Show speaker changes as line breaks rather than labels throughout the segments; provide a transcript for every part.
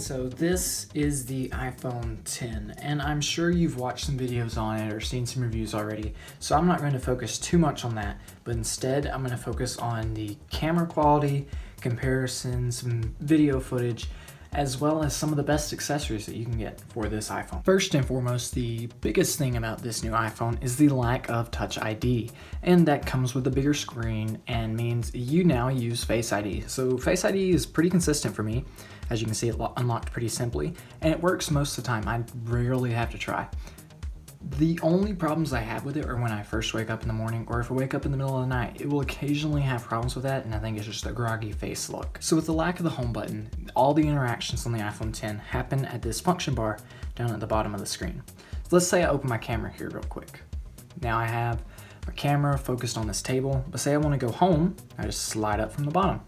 So this is the iPhone 10, and I'm sure you've watched some videos on it or seen some reviews already, so I'm not going to focus too much on that, but instead I'm going to focus on the camera quality, comparisons, some video footage, as well as some of the best accessories that you can get for this iPhone. First and foremost, the biggest thing about this new iPhone is the lack of Touch ID, and that comes with a bigger screen and means you now use Face ID. So Face ID is pretty consistent for me. As you can see, it unlocked pretty simply, and it works most of the time. I rarely have to try. The only problems I have with it are when I first wake up in the morning, or if I wake up in the middle of the night. It will occasionally have problems with that, and I think it's just a groggy face look. So with the lack of the home button, all the interactions on the iPhone 10 happen at this function bar down at the bottom of the screen. So let's say I open my camera here real quick. Now I have my camera focused on this table, but say I want to go home, I just slide up from the bottom.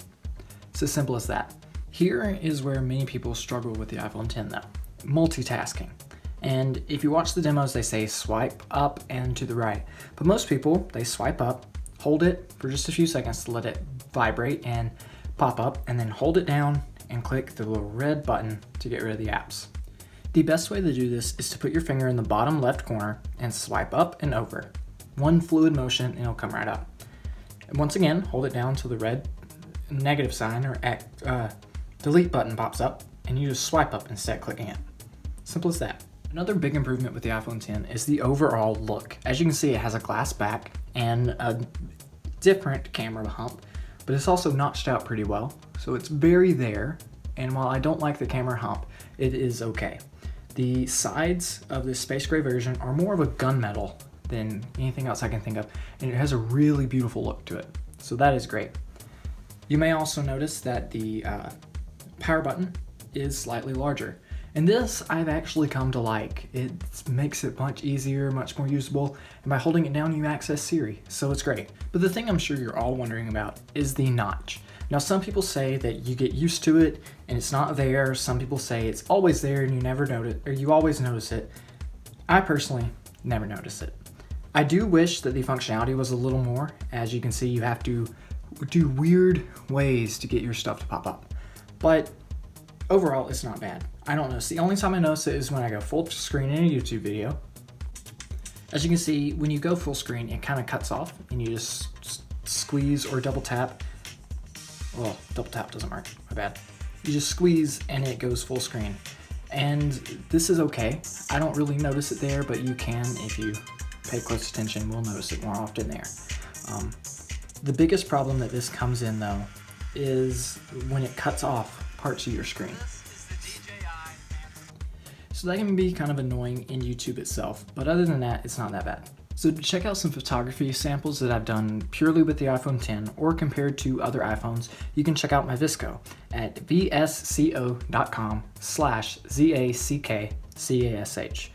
It's as simple as that. Here is where many people struggle with the iPhone 10 though, multitasking. And if you watch the demos, they say swipe up and to the right. But most people, they swipe up, hold it for just a few seconds to let it vibrate and pop up, and then hold it down and click the little red button to get rid of the apps. The best way to do this is to put your finger in the bottom left corner and swipe up and over. One fluid motion and it'll come right up. And once again, hold it down until the red negative sign or delete button pops up, and you just swipe up instead of clicking it. Simple as that. Another big improvement with the iPhone 10 is the overall look. As you can see, it has a glass back and a different camera hump, but it's also notched out pretty well. So it's very there, and while I don't like the camera hump, it is okay. The sides of this space gray version are more of a gunmetal than anything else I can think of, and it has a really beautiful look to it. So that is great. You may also notice that the power button is slightly larger. And this I've actually come to like. It makes it much easier, much more usable, and by holding it down you access Siri, so it's great. But the thing I'm sure you're all wondering about is the notch. Now some people say that you get used to it and it's not there. Some people say it's always there and you never notice, or you always notice it. I personally never notice it. I do wish that the functionality was a little more. As you can see, you have to do weird ways to get your stuff to pop up. But overall, it's not bad. I don't notice. The only time I notice it is when I go full screen in a YouTube video. As you can see, when you go full screen, it kind of cuts off and you just squeeze or double tap. Well, double tap doesn't work, my bad. You just squeeze and it goes full screen. And this is okay. I don't really notice it there, but you can, if you pay close attention, will notice it more often there. The biggest problem that this comes in though is when it cuts off parts of your screen. So that can be kind of annoying in YouTube itself, but other than that, it's not that bad. So to check out some photography samples that I've done purely with the iPhone 10 or compared to other iPhones, you can check out my VSCO at vsco.com/ZACKCASH.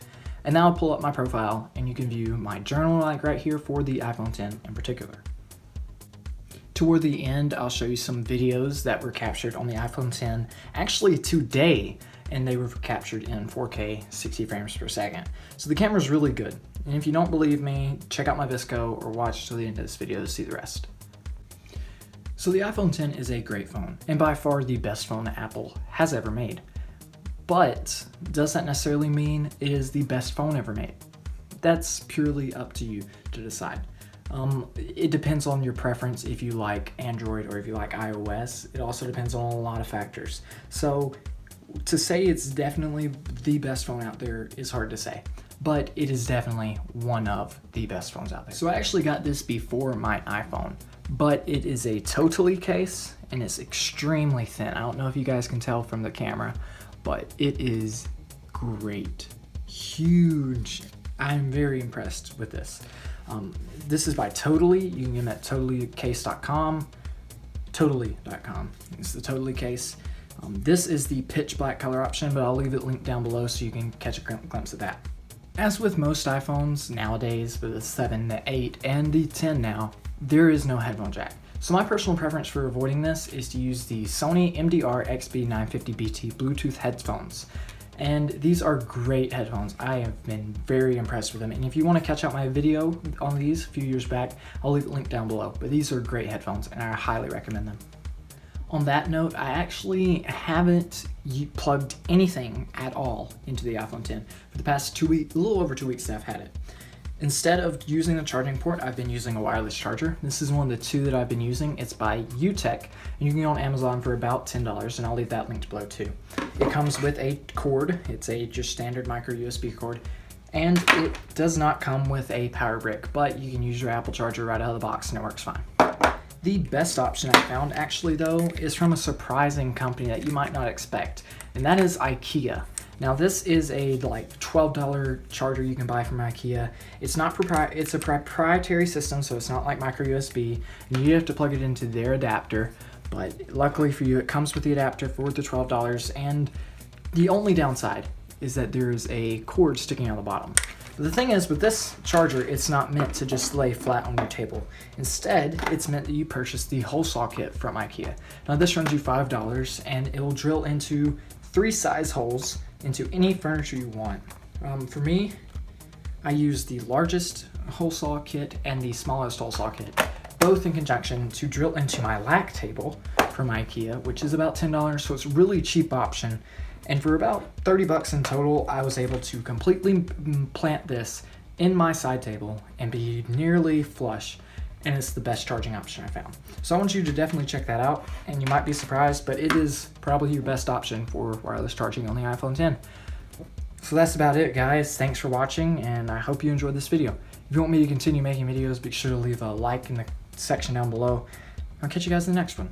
And now I'll pull up my profile and you can view my journal like right here for the iPhone 10 in particular. Toward the end, I'll show you some videos that were captured on the iPhone 10 actually today, and they were captured in 4K 60 frames per second. So the camera's really good. And if you don't believe me, check out my VSCO or watch till the end of this video to see the rest. So the iPhone 10 is a great phone, and by far the best phone that Apple has ever made. But does that necessarily mean it is the best phone ever made? That's purely up to you to decide. It depends on your preference if you like Android or if you like iOS. It also depends on a lot of factors. So to say it's definitely the best phone out there is hard to say, but it is definitely one of the best phones out there. So I actually got this before my iPhone, but it is a totally case and it's extremely thin. I don't know if you guys can tell from the camera, but it is great, huge. I'm very impressed with this. This is by Totally. You can get them at totallycase.com. Totally.com. It's the Totally case. This is the pitch black color option, but I'll leave it linked down below so you can catch a glimpse of that. As with most iPhones nowadays, with the 7, the 8, and the 10 now, there is no headphone jack. So my personal preference for avoiding this is to use the Sony MDR-XB950BT Bluetooth headphones. And these are great headphones. I have been very impressed with them. And if you want to catch out my video on these a few years back, I'll leave it linked down below. But these are great headphones and I highly recommend them. On that note, I actually haven't plugged anything at all into the iPhone 10 for the past 2 weeks, a little over 2 weeks that I've had it. Instead of using the charging port, I've been using a wireless charger. This is one of the two that I've been using. It's by UTech, and you can get it on Amazon for about $10, and I'll leave that linked below too. It comes with a cord. It's a just standard micro USB cord, and it does not come with a power brick, but you can use your Apple charger right out of the box and it works fine. The best option I found actually though is from a surprising company that you might not expect, and that is IKEA. Now this is a like $12 charger you can buy from IKEA. It's not it's a proprietary system, so it's not like micro USB, and you have to plug it into their adapter, but luckily for you it comes with the adapter for the $12, and the only downside is that there's a cord sticking out the bottom. The thing is, with this charger, it's not meant to just lay flat on your table. Instead, it's meant that you purchase the hole saw kit from IKEA. Now this runs you $5, and it will drill into 3 size holes into any furniture you want. For me, I use the largest hole saw kit and the smallest hole saw kit, both in conjunction, to drill into my lack table from IKEA, which is about $10, so it's a really cheap option. And for about $30 in total, I was able to completely plant this in my side table and be nearly flush, and it's the best charging option I found. So I want you to definitely check that out, and you might be surprised, but it is probably your best option for wireless charging on the iPhone 10. So that's about it, guys. Thanks for watching, and I hope you enjoyed this video. If you want me to continue making videos, be sure to leave a like in the section down below. I'll catch you guys in the next one.